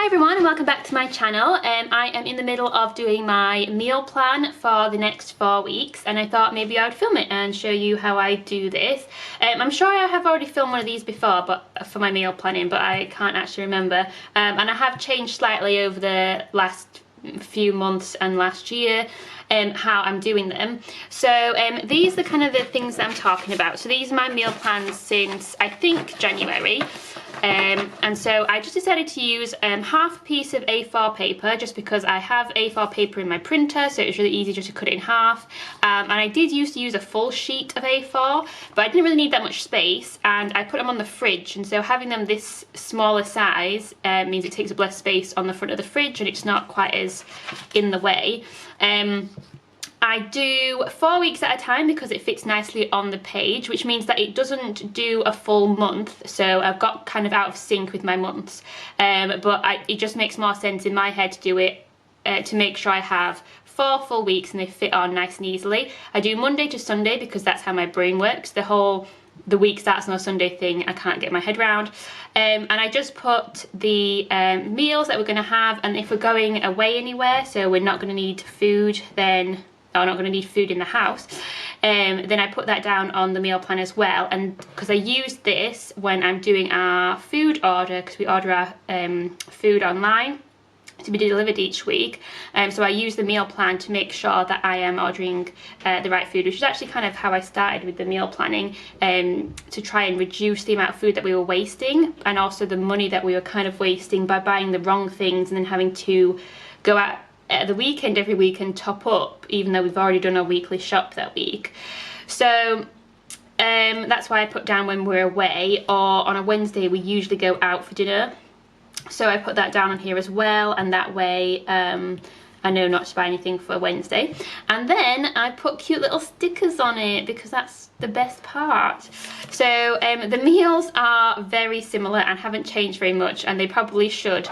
Hi everyone and welcome back to my channel. I am in the middle of doing my meal plan for the next 4 weeks and I thought maybe I would film it and show you how I do this. I'm sure I have already filmed one of these before but for my meal planning, but I can't actually remember. And I have changed slightly over the last few months and last year how I'm doing them. So these are kind of the things that I'm talking about. So these are my meal plans since I think January. And so I just decided to use half a piece of A4 paper just because I have A4 paper in my printer, so it was really easy just to cut it in half. And I did used to use a full sheet of A4, but I didn't really need that much space and I put them on the fridge, and so having them this smaller size means it takes up less space on the front of the fridge and it's not quite as in the way. I do 4 weeks at a time because it fits nicely on the page, which means that it doesn't do a full month, so I've got kind of out of sync with my months, but it just makes more sense in my head to do it to make sure I have 4 full weeks and they fit on nice and easily. I do Monday to Sunday because that's how my brain works. The week starts on a Sunday thing I can't get my head around, and I just put the meals that we're going to have, and if we're going away anywhere, so we're not going to need food then, or not going to need food in the house, then I put that down on the meal plan as well. And because I use this when I'm doing our food order, because we order our food online to be delivered each week, so I use the meal plan to make sure that I am ordering the right food, which is actually kind of how I started with the meal planning, to try and reduce the amount of food that we were wasting and also the money that we were kind of wasting by buying the wrong things and then having to go out at the weekend every week and top up, even though we've already done our weekly shop that week. So that's why I put down when we're away, or on a Wednesday we usually go out for dinner, so I put that down on here as well, and that way I know not to buy anything for Wednesday. And then I put cute little stickers on it because that's the best part. So the meals are very similar and haven't changed very much, and they probably should,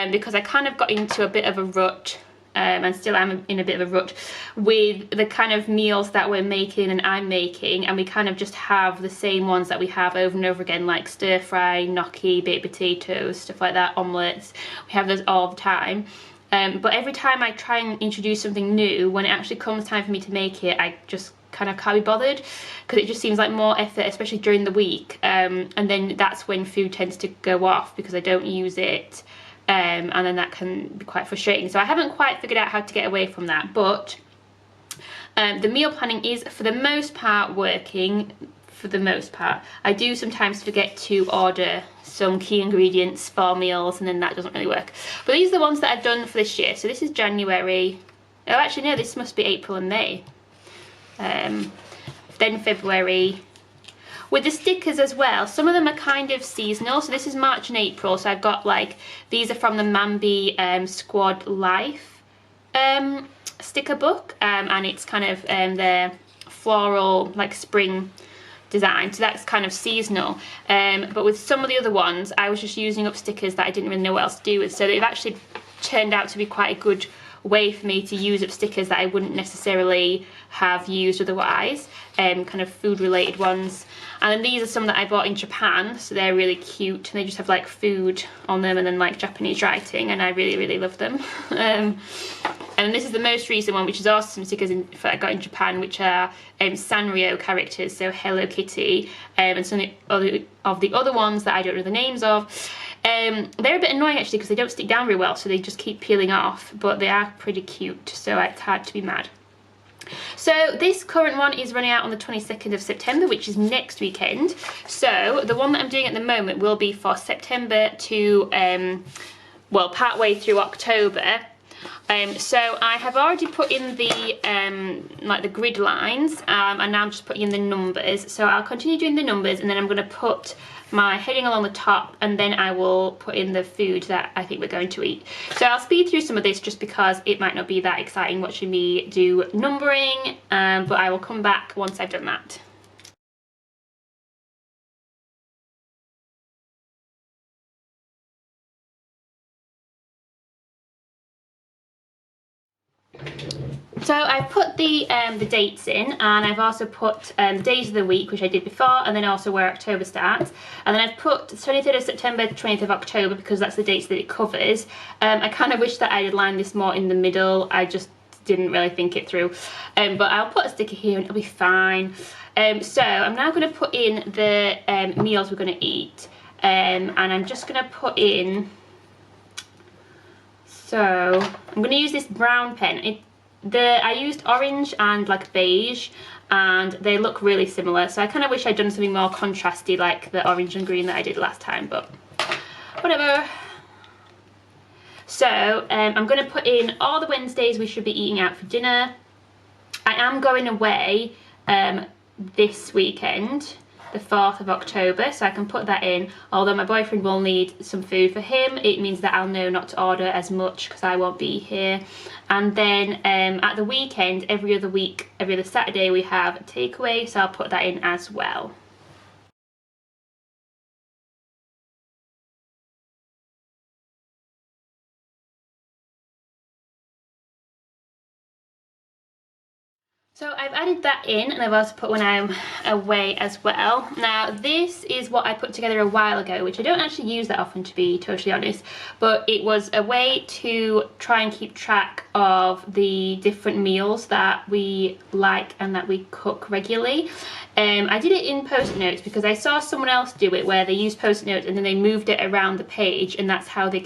because I kind of got into a bit of a rut, and still am in a bit of a rut with the kind of meals that we're making and I'm making, and we kind of just have the same ones that we have over and over again, like stir fry, gnocchi, baked potatoes, stuff like that, omelettes. We have those all the time. But every time I try and introduce something new, when it actually comes time for me to make it, I just kind of can't be bothered because it just seems like more effort, especially during the week, and then that's when food tends to go off because I don't use it. And then that can be quite frustrating. So I haven't quite figured out how to get away from that, but the meal planning is for the most part working. For the most part, I do sometimes forget to order some key ingredients for meals and then that doesn't really work. But these are the ones that I've done for this year. So this is January. Oh, actually no, this must be April and May. Then February. With the stickers as well, some of them are kind of seasonal. So this is March and April. So I've got like, these are from the Mambi Squad Life sticker book. And it's kind of their floral, like spring design. So that's kind of seasonal. But with some of the other ones, I was just using up stickers that I didn't really know what else to do with. So they've actually turned out to be quite a good way for me to use up stickers that I wouldn't necessarily have used otherwise, kind of food related ones. And then these are some that I bought in Japan, so they're really cute. They just have like food on them and then like Japanese writing, and I really love them. And this is the most recent one, which is also some stickers that I got in Japan, which are Sanrio characters, so Hello Kitty, and some of the other ones that I don't know the names of. They're a bit annoying actually because they don't stick down very well, so they just keep peeling off, but they are pretty cute, so it's hard to be mad. So this current one is running out on the 22nd of September, which is next weekend. So the one that I'm doing at the moment will be for September to, well, part way through October. So I have already put in the like the grid lines, and now I'm just putting in the numbers. So I'll continue doing the numbers, and then I'm going to put my heading along the top, and then I will put in the food that I think we're going to eat. So I'll speed through some of this just because it might not be that exciting watching me do numbering, but I will come back once I've done that. So I've put the dates in, and I've also put the days of the week, which I did before, and then also where October starts. And then I've put 23rd of September, 20th of October, because that's the dates that it covers. I kind of wish that I had lined this more in the middle. I just didn't really think it through. But I'll put a sticker here and it'll be fine. So I'm now going to put in the meals we're going to eat. And I'm just going to put in... So I'm going to use this brown pen. I used orange and like beige, and they look really similar, so I kind of wish I'd done something more contrasty like the orange and green that I did last time, but whatever. So I'm going to put in all the Wednesdays we should be eating out for dinner. I am going away this weekend, the 4th of October, so I can put that in. Although my boyfriend will need some food for him, it means that I'll know not to order as much because I won't be here. And then at the weekend, every other week, every other Saturday, we have a takeaway, so I'll put that in as well. So I've added that in, and I've also put when I'm away as well. Now this is what I put together a while ago, which I don't actually use that often, to be totally honest, but it was a way to try and keep track of the different meals that we like and that we cook regularly. I did it in post-it notes because I saw someone else do it where they used post-it notes and then they moved it around the page, and that's how they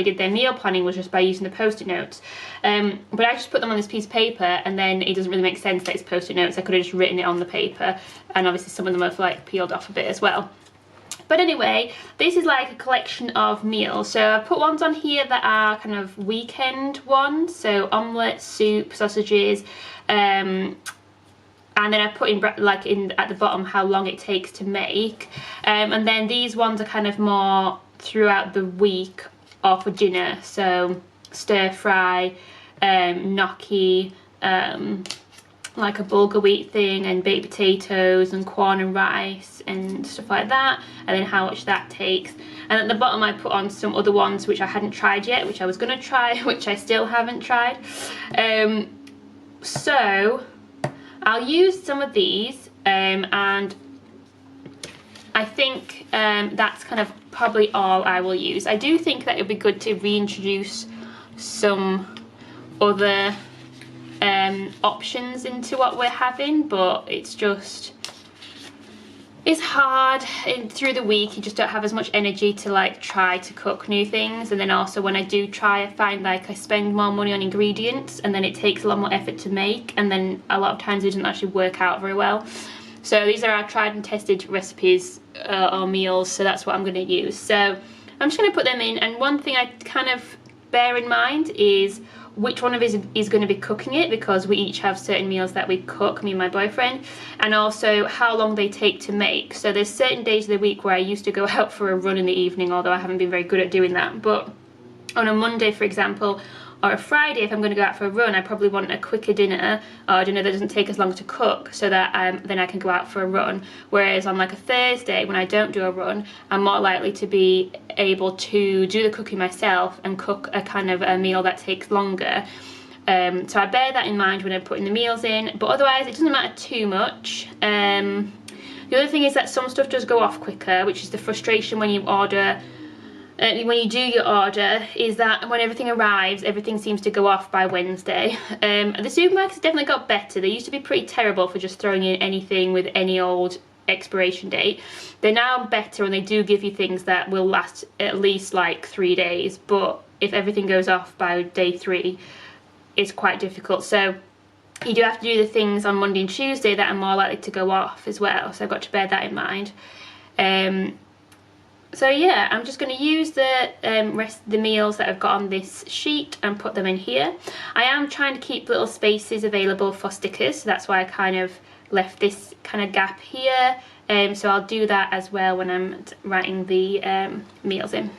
did their meal planning, was just by using the post-it notes. But I just put them on this piece of paper, and then it doesn't really make sense that it's post-it notes. I could have just written it on the paper, and obviously some of them have like peeled off a bit as well. But anyway, this is like a collection of meals. So I've put ones on here that are kind of weekend ones, so omelette, soup, sausages, and then I put in like at the bottom how long it takes to make, and then these ones are kind of more throughout the week or for dinner, so stir fry, gnocchi, like a bulgur wheat thing, and baked potatoes and corn and rice and stuff like that, and then how much that takes. And at the bottom I put on some other ones which I hadn't tried yet, which I was going to try, which I still haven't tried. So I'll use some of these, and I think that's kind of probably all I will use. I do think that it would be good to reintroduce some other options into what we're having, but it's hard. Through the week you just don't have as much energy to like try to cook new things, and then also when I do try, I find like I spend more money on ingredients and then it takes a lot more effort to make, and then a lot of times it doesn't actually work out very well. So these are our tried and tested recipes or meals, so that's what I'm going to use. So I'm just going to put them in, and one thing I kind of bear in mind is which one of us is going to be cooking it, because we each have certain meals that we cook, me and my boyfriend, and also how long they take to make. So there's certain days of the week where I used to go out for a run in the evening, although I haven't been very good at doing that. But on a Monday, for example, or a Friday, if I'm going to go out for a run, I probably want a quicker dinner, or a dinner that doesn't take as long to cook, so that then I can go out for a run. Whereas on like a Thursday, when I don't do a run, I'm more likely to be able to do the cooking myself and cook a kind of a meal that takes longer. So I bear that in mind when I'm putting the meals in, but otherwise it doesn't matter too much. The other thing is that some stuff does go off quicker, which is the frustration when you order. When you do your order, is that when everything arrives, everything seems to go off by Wednesday. The supermarkets definitely got better. They used to be pretty terrible for just throwing in anything with any old expiration date. They're now better, and they do give you things that will last at least like 3 days, but if everything goes off by day 3, it's quite difficult. So you do have to do the things on Monday and Tuesday that are more likely to go off as well, so I've got to bear that in mind. So yeah, I'm just going to use the rest of the meals that I've got on this sheet and put them in here. I am trying to keep little spaces available for stickers, so that's why I kind of left this kind of gap here. So I'll do that as well when I'm writing the meals in.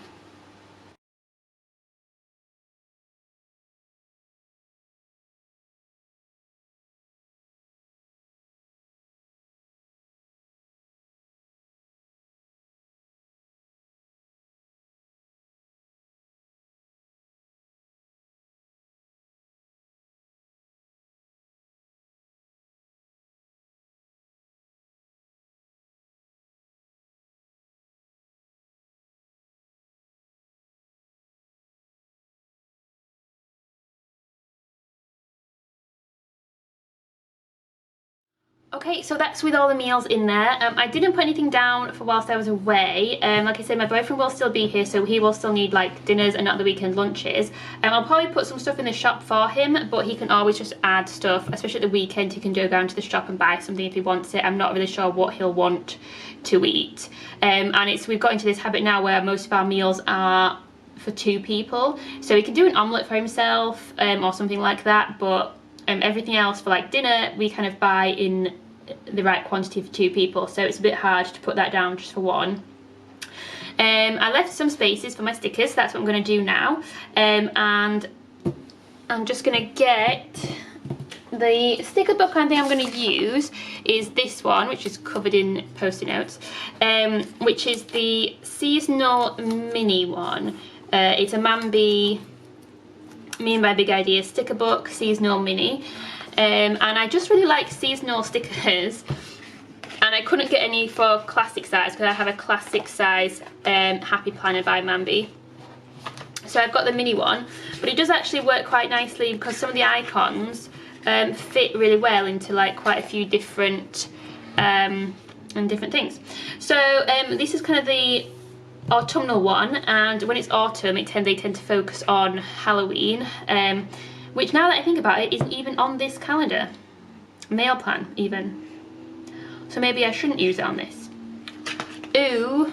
Okay, so that's with all the meals in there. I didn't put anything down for whilst I was away. Like I said, my boyfriend will still be here, so he will still need like dinners and not the weekend lunches. I'll probably put some stuff in the shop for him, but he can always just add stuff, especially at the weekend. He can go down to the shop and buy something if he wants it. I'm not really sure what he'll want to eat. And we've got into this habit now where most of our meals are for 2 people. So he can do an omelette for himself or something like that, but everything else for like dinner we kind of buy in the right quantity for 2 people, so it's a bit hard to put that down just for 1. I left some spaces for my stickers, so that's what I'm going to do now. And I'm just going to get the sticker book. I think I'm going to use is this one, which is covered in post-it notes, which is the seasonal mini one. It's a Mambi Me and My Big Idea sticker book, seasonal mini. And I just really like seasonal stickers, and I couldn't get any for classic size because I have a classic size Happy Planner by Mambi. So I've got the mini one, but it does actually work quite nicely because some of the icons fit really well into like quite a few different and different things. So this is kind of the autumnal one, and when it's autumn they tend to focus on Halloween. Which, now that I think about it, isn't even on this calendar. Mail plan, even. So maybe I shouldn't use it on this. Ooh.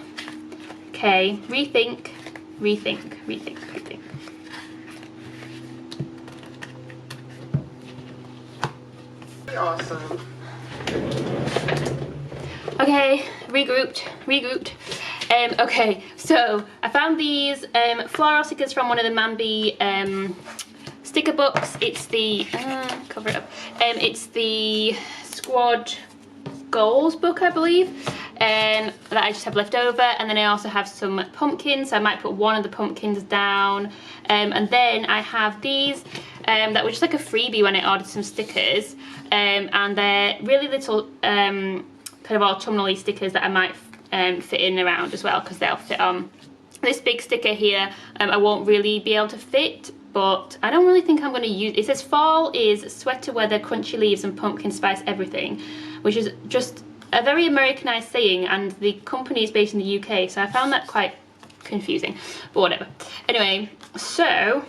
Okay, rethink. Awesome. Okay, regrouped. Okay, so I found these floral stickers from one of the Mambi sticker books. It's the cover it up. It's the Squad Goals book, I believe, that I just have left over. And then I also have some pumpkins, so I might put one of the pumpkins down. And then I have these that were just like a freebie when I ordered some stickers, and they're really little kind of autumnal-y stickers that I might fit in around as well, because they'll fit on. This big sticker here I won't really be able to fit, but I don't really think I'm going to use. It says fall is sweater weather, crunchy leaves and pumpkin spice everything, which is just a very Americanized saying, and the company is based in the UK, so I found that quite confusing, but whatever. Anyway, so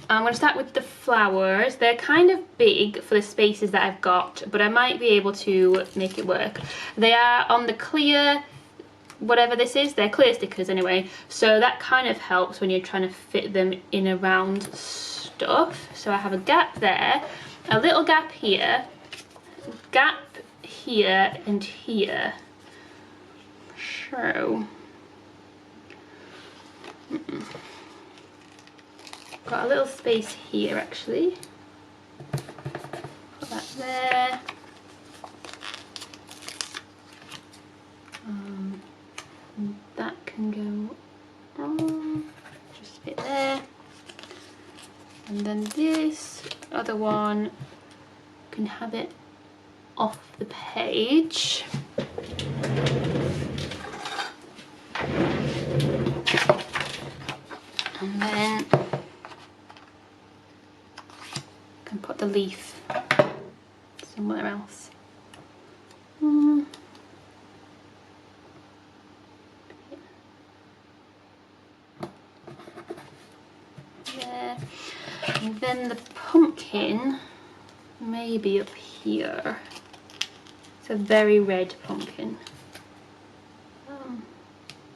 I'm going to start with the flowers. They're kind of big for the spaces that I've got, but I might be able to make it work. They are on the clear, whatever this is, they're clear stickers anyway, so that kind of helps when you're trying to fit them in around stuff. So I have a gap there, a little gap here, gap here and here. So got a little space here actually. Put that there. That can go on, just fit there. And then this other one can have it off the page. And then I can put the leaf somewhere else. There. And then the pumpkin may be up here. It's a very red pumpkin.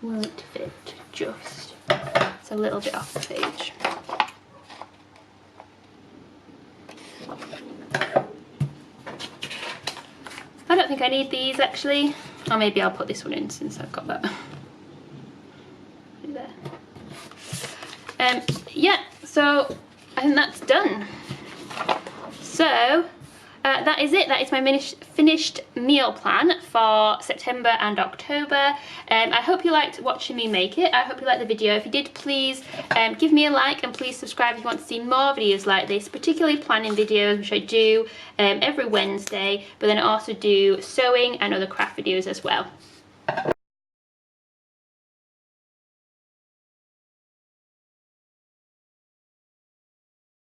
Will it fit? Just. It's a little bit off the page. I don't think I need these actually. Or maybe I'll put this one in since I've got that. Put it there. Yeah, so I think that's done. So that is it. That is my finished meal plan for September and October. I hope you liked watching me make it. I hope you liked the video. If you did, please give me a like, and please subscribe if you want to see more videos like this, particularly planning videos, which I do every Wednesday, but then I also do sewing and other craft videos as well.